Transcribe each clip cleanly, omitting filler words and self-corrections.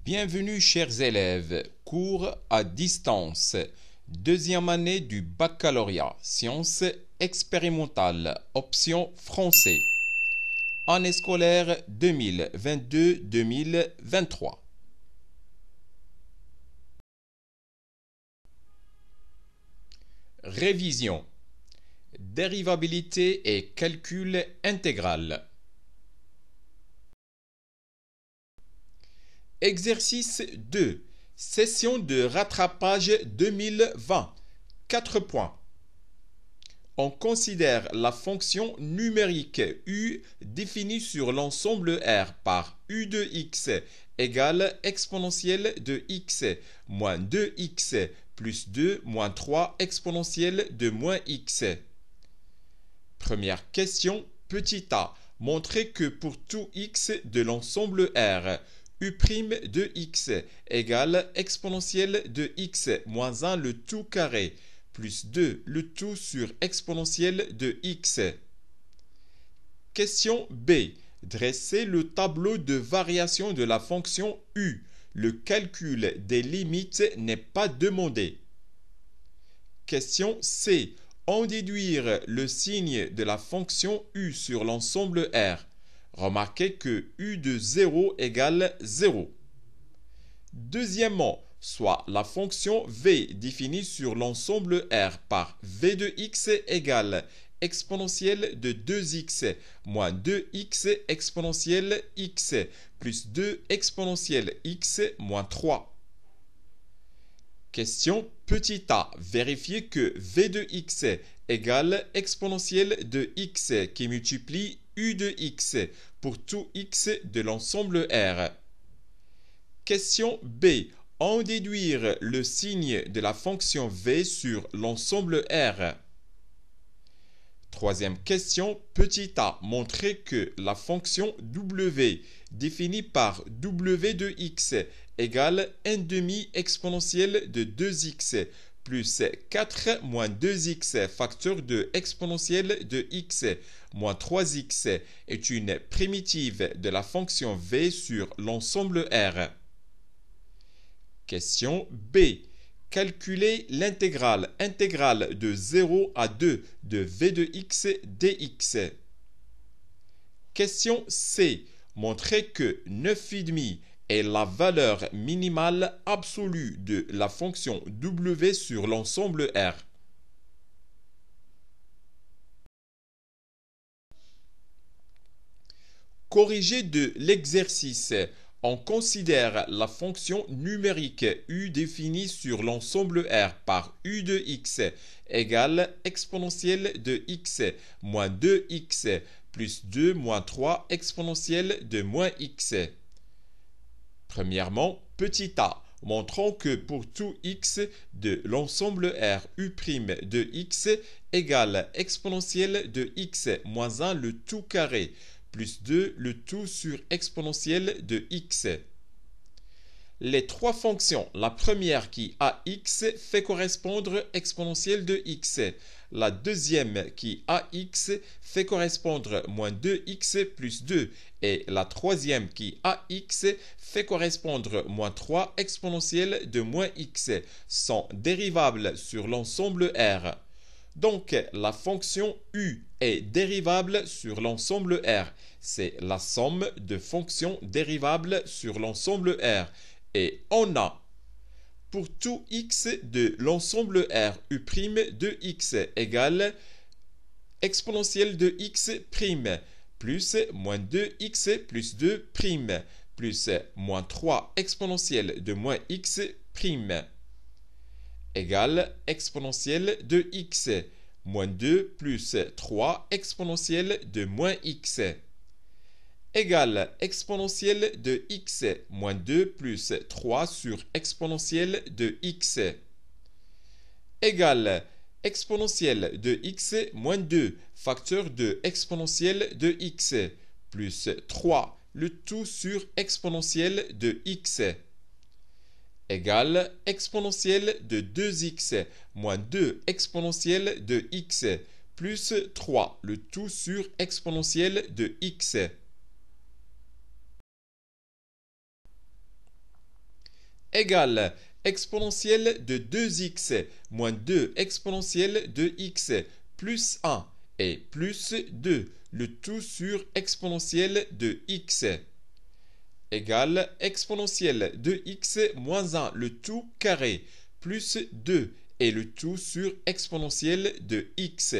Bienvenue chers élèves, cours à distance, deuxième année du baccalauréat, sciences expérimentales, option français, année scolaire 2022-2023. Révision. Dérivabilité et calcul intégral. Exercice 2. Session de rattrapage 2020. 4 points. On considère la fonction numérique u définie sur l'ensemble R par u de x égale exponentielle de x moins 2x plus 2 moins 3 exponentielle de moins x. Première question, petit a. Montrez que pour tout x de l'ensemble R, u' de x égale exponentielle de x moins 1 le tout carré plus 2 le tout sur exponentielle de x. Question B. Dressez le tableau de variation de la fonction u. Le calcul des limites n'est pas demandé. Question C. En déduire le signe de la fonction u sur l'ensemble R. Remarquez que u de 0 égale 0. Deuxièmement, soit la fonction v définie sur l'ensemble R par v de x égale exponentielle de 2x moins 2x exponentielle x plus 2 exponentielle x moins 3. Question petit a. Vérifiez que v de x égale exponentielle de x qui multiplie u de x pour tout x de l'ensemble R. Question B. En déduire le signe de la fonction v sur l'ensemble R. Troisième question, petit a. Montrez que la fonction w définie par w de x égale 1/2 exponentielle de 2x plus 4 moins 2x facteur de exponentielle de x moins 3x est une primitive de la fonction v sur l'ensemble R. Question B. Calculez l'intégrale de 0 à 2 de v de x dx. Question C. Montrez que 9,5 est la valeur minimale absolue de la fonction w sur l'ensemble R. Corrigé de l'exercice. On considère la fonction numérique u définie sur l'ensemble R par u de x égale exponentielle de x moins 2x plus 2 moins 3 exponentielle de moins x. Premièrement, petit a. Montrons que pour tout x de l'ensemble R u' de x égale exponentielle de x moins 1 le tout carré plus 2 le tout sur exponentielle de x. Les trois fonctions, la première qui a x fait correspondre exponentielle de x. La deuxième qui a x fait correspondre moins 2x plus 2. Et la troisième qui a x fait correspondre moins 3 exponentielle de moins x sont dérivables sur l'ensemble R. Donc, la fonction u est dérivable sur l'ensemble R. C'est la somme de fonctions dérivables sur l'ensemble R. Et on a, pour tout x de l'ensemble R, u' de x égale exponentielle de x' plus moins 2x plus 2' plus moins 3 exponentielle de moins x' égale exponentielle de x, moins 2 plus 3 exponentielle de moins x, égale exponentielle de x, moins 2 plus 3 sur exponentielle de x, égale exponentielle de x moins 2, facteur de exponentielle de x, plus 3, le tout sur exponentielle de x, égale exponentielle de 2x moins 2 exponentielle de x plus 3, le tout sur exponentielle de x. égale exponentielle de 2x moins 2 exponentielle de x plus 1 et plus 2, le tout sur exponentielle de x égale exponentielle de x moins 1, le tout carré, plus 2 et le tout sur exponentielle de x.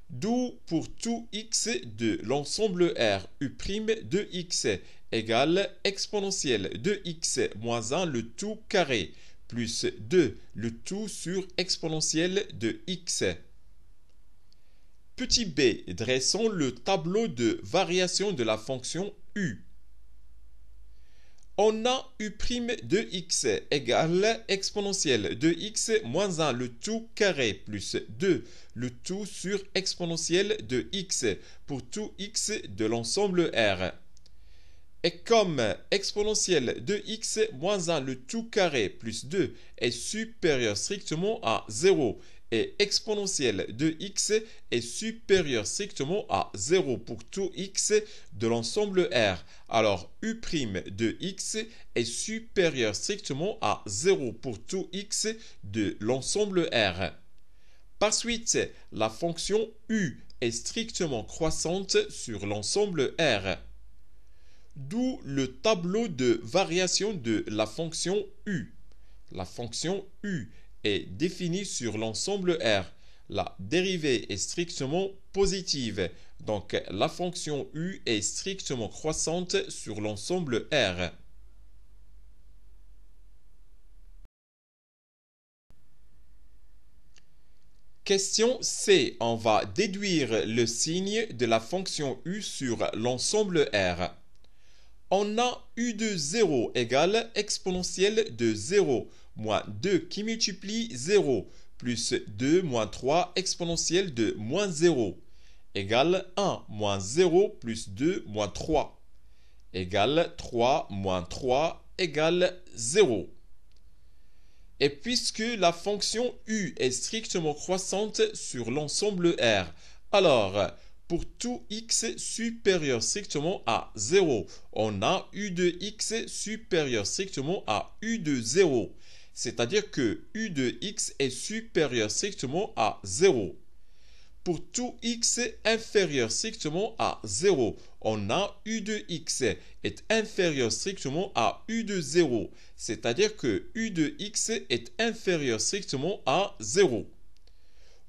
D'où pour tout x de l'ensemble R U' de x égale exponentielle de x moins 1 le tout carré plus 2 le tout sur exponentielle de x. Petit b, dressons le tableau de variation de la fonction u. On a U' de x égale exponentielle de x moins 1 le tout carré plus 2 le tout sur exponentielle de x pour tout x de l'ensemble R. Et comme exponentielle de x moins 1 le tout carré plus 2 est supérieur strictement à 0 et exponentielle de x est supérieure strictement à 0 pour tout x de l'ensemble R. Alors U' de x est supérieur strictement à 0 pour tout x de l'ensemble R. Par suite, la fonction u est strictement croissante sur l'ensemble R. D'où le tableau de variation de la fonction u. La fonction u est définie sur l'ensemble R. La dérivée est strictement positive. Donc la fonction u est strictement croissante sur l'ensemble R. Question C. On va déduire le signe de la fonction u sur l'ensemble R. On a u de 0 égale exponentielle de 0 moins 2 qui multiplie 0 plus 2 moins 3 exponentielle de moins 0 égale 1 moins 0 plus 2 moins 3 égale 3 moins 3 égale 0. Et puisque la fonction u est strictement croissante sur l'ensemble R, alors pour tout x supérieur strictement à 0, on a u de x supérieur strictement à u de 0. C'est-à-dire que u de x est supérieur strictement à 0. Pour tout x inférieur strictement à 0, on a u de x est inférieur strictement à u de 0. C'est-à-dire que u de x est inférieur strictement à 0.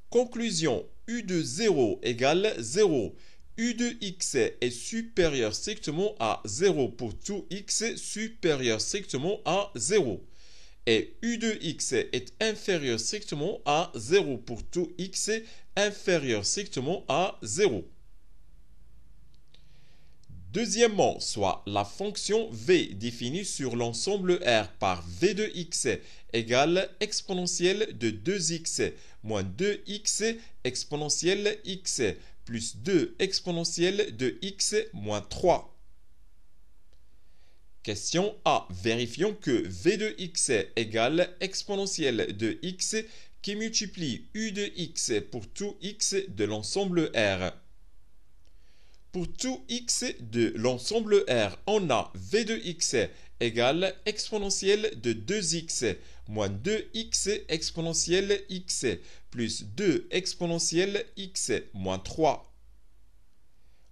Conclusion, u de 0 égale 0. U de x est supérieur strictement à 0 pour tout x supérieur strictement à 0. Et u de x est inférieur strictement à 0 pour tout x inférieur strictement à 0. Deuxièmement, soit la fonction v définie sur l'ensemble R par v de x égale exponentielle de 2x moins 2x exponentielle x plus 2 exponentielle de x moins 3. Question A. Vérifions que v de x égale exponentielle de x qui multiplie u de x pour tout x de l'ensemble R. Pour tout x de l'ensemble R, on a v de x égale exponentielle de 2x moins 2x exponentielle x plus 2 exponentielle x moins 3.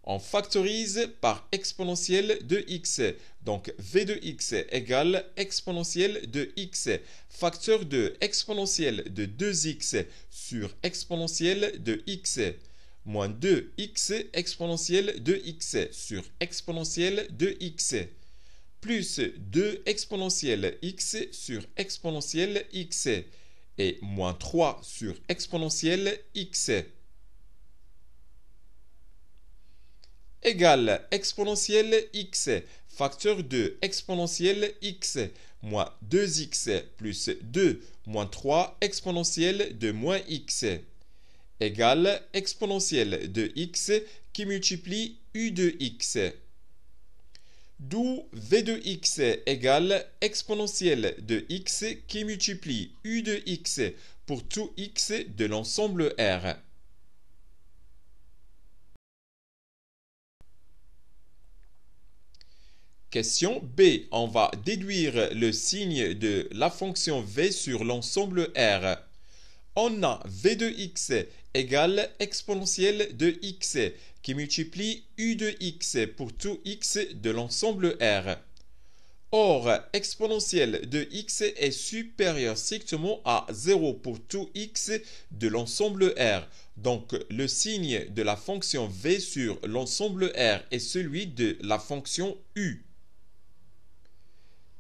On factorise par exponentielle de x. Donc v de x égale exponentielle de x, facteur de exponentielle de 2x sur exponentielle de x, moins 2x exponentielle de x sur exponentielle de x, plus 2 exponentielle x sur exponentielle x, et moins 3 sur exponentielle x. Égale exponentielle x, facteur de exponentielle x, moins 2x plus 2 moins 3 exponentielle de moins x, égale exponentielle de x qui multiplie u de x. D'où v de x égale exponentielle de x qui multiplie u de x pour tout x de l'ensemble R. Question B. On va déduire le signe de la fonction v sur l'ensemble R. On a v de x égale exponentielle de x qui multiplie u de x pour tout x de l'ensemble R. Or, exponentielle de x est supérieure strictement à 0 pour tout x de l'ensemble R. Donc, le signe de la fonction v sur l'ensemble R est celui de la fonction u.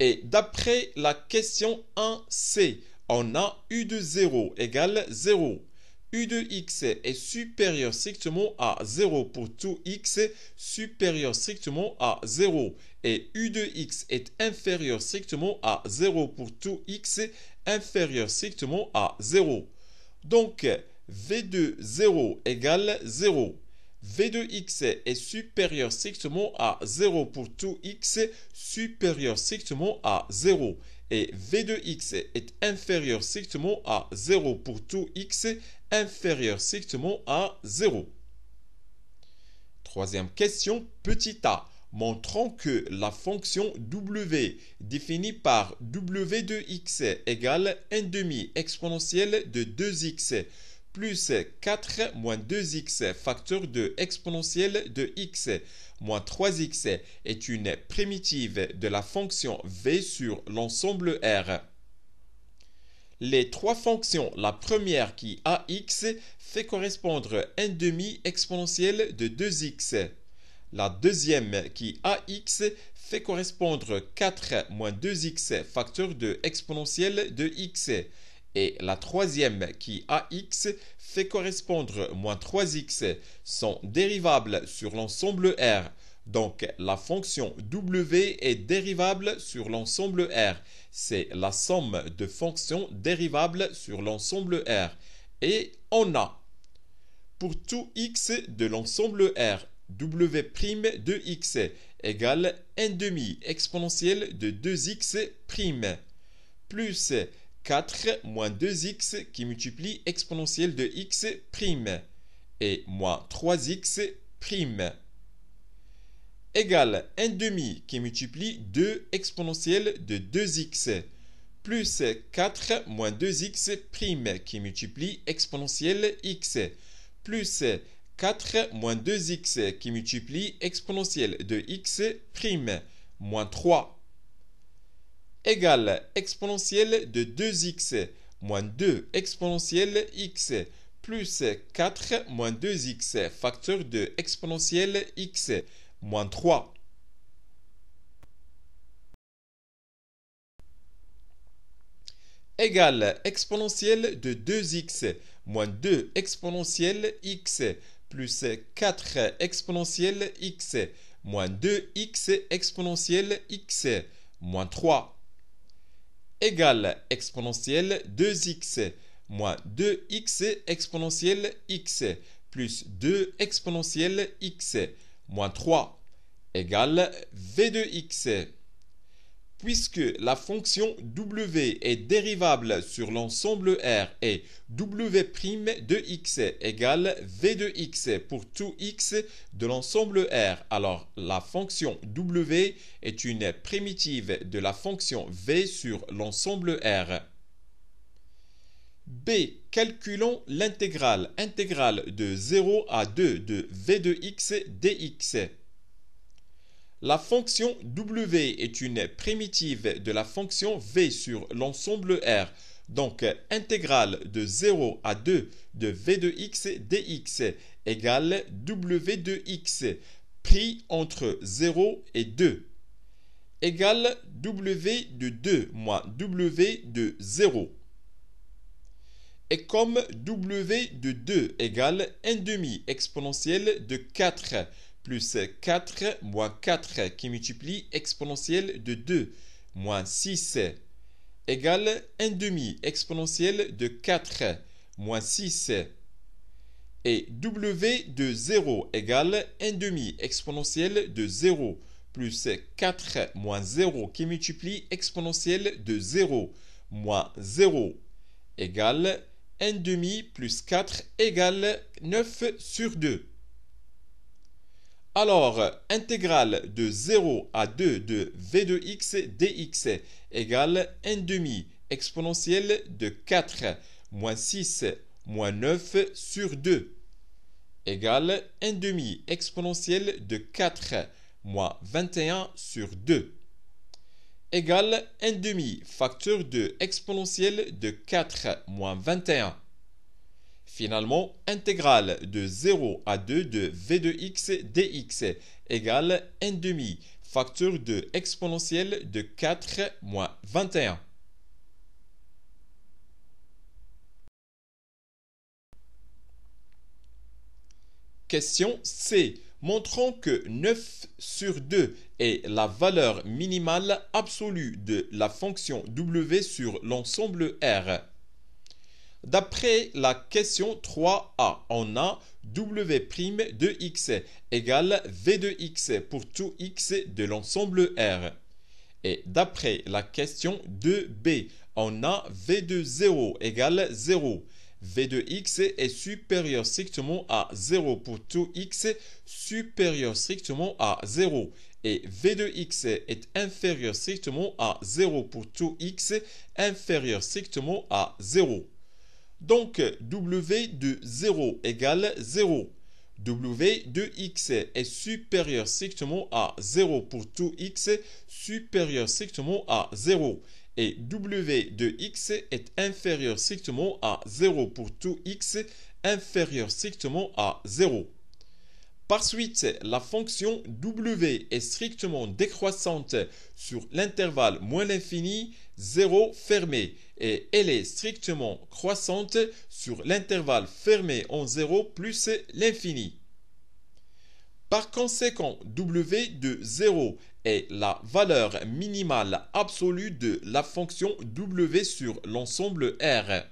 Et d'après la question 1c, on a u de 0 égale 0. U de x est supérieur strictement à 0 pour tout x supérieur strictement à 0. Et u de x est inférieur strictement à 0 pour tout x inférieur strictement à 0. Donc, v de 0 égale 0. v de x est supérieur strictement à 0 pour tout x supérieur strictement à 0. Et v de x est inférieur strictement à 0 pour tout x inférieur strictement à 0. Troisième question, petit a. Montrons que la fonction w définie par w de x égale 1 demi exponentielle de 2x plus 4 moins 2x facteur de exponentielle de x moins 3x est une primitive de la fonction v sur l'ensemble R. Les trois fonctions, la première qui ax fait correspondre 1 demi exponentielle de 2x. La deuxième qui ax fait correspondre 4 moins 2x facteur de exponentielle de x. Et la troisième qui ax fait correspondre moins 3x sont dérivables sur l'ensemble R. Donc la fonction w est dérivable sur l'ensemble R. C'est la somme de fonctions dérivables sur l'ensemble R. Et on a pour tout x de l'ensemble R, w' de x égale 1 demi exponentielle de 2x' plus 4 moins 2x qui multiplie exponentielle de x' et moins 3x' égale 1 demi qui multiplie 2 exponentielle de 2x plus 4 moins 2x' qui multiplie exponentielle x plus 4 moins 2x qui multiplie exponentielle de x' moins 3 égale exponentielle de 2x moins 2 exponentielle x plus 4 moins 2x facteur de exponentielle x moins 3. Égale exponentielle de 2x moins 2 exponentielle x plus 4 exponentielle x moins 2x exponentielle x moins 3 égale exponentielle 2x moins 2x exponentielle x plus 2 exponentielle x moins 3 égale v de x. Puisque la fonction w est dérivable sur l'ensemble R et w' de x égale v de x pour tout x de l'ensemble R, alors la fonction w est une primitive de la fonction v sur l'ensemble R. B. Calculons l'intégrale de 0 à 2 de v de x dx. La fonction w est une primitive de la fonction v sur l'ensemble R. Donc, intégrale de 0 à 2 de v de x dx égale w de x pris entre 0 et 2 égale w de 2 moins w de 0. Et comme w de 2 égale 1 demi exponentielle de 4 plus 4 moins 4 qui multiplie exponentielle de 2 moins 6 égale 1 demi exponentielle de 4 moins 6 et w de 0 égale 1 demi exponentielle de 0 plus 4 moins 0 qui multiplie exponentielle de 0 moins 0 égale 1 demi plus 4 égale 9 sur 2. Alors, intégrale de 0 à 2 de v de x dx égale 1 demi exponentielle de 4 moins 6 moins 9 sur 2 égale 1 demi exponentielle de 4 moins 21 sur 2 égale 1 demi facteur de exponentielle de 4 moins 21. Finalement, intégrale de 0 à 2 de v de x dx égale 1 demi facteur de exponentielle de 4 moins 21. Question C. Montrons que 9 sur 2 est la valeur minimale absolue de la fonction w sur l'ensemble R. D'après la question 3a, on a w' de x égale v de x pour tout x de l'ensemble R. Et d'après la question 2b, on a v de 0 égale 0. v de x est supérieur strictement à 0 pour tout x supérieur strictement à 0. Et v de x est inférieur strictement à 0 pour tout x inférieur strictement à 0. Donc, w de 0 égale 0. W de x est supérieur strictement à 0 pour tout x supérieur strictement à 0. Et w de x est inférieur strictement à 0 pour tout x inférieur strictement à 0. Par suite, la fonction w est strictement décroissante sur l'intervalle moins l'infini, 0 fermé, et elle est strictement croissante sur l'intervalle fermé en 0 plus l'infini. Par conséquent, w de 0 est la valeur minimale absolue de la fonction w sur l'ensemble R.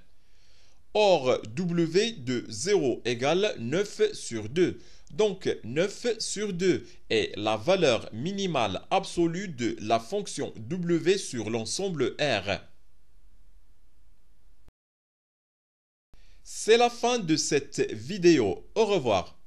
Or, w de 0 égale 9 sur 2. Donc, 9 sur 2 est la valeur minimale absolue de la fonction w sur l'ensemble R. C'est la fin de cette vidéo. Au revoir.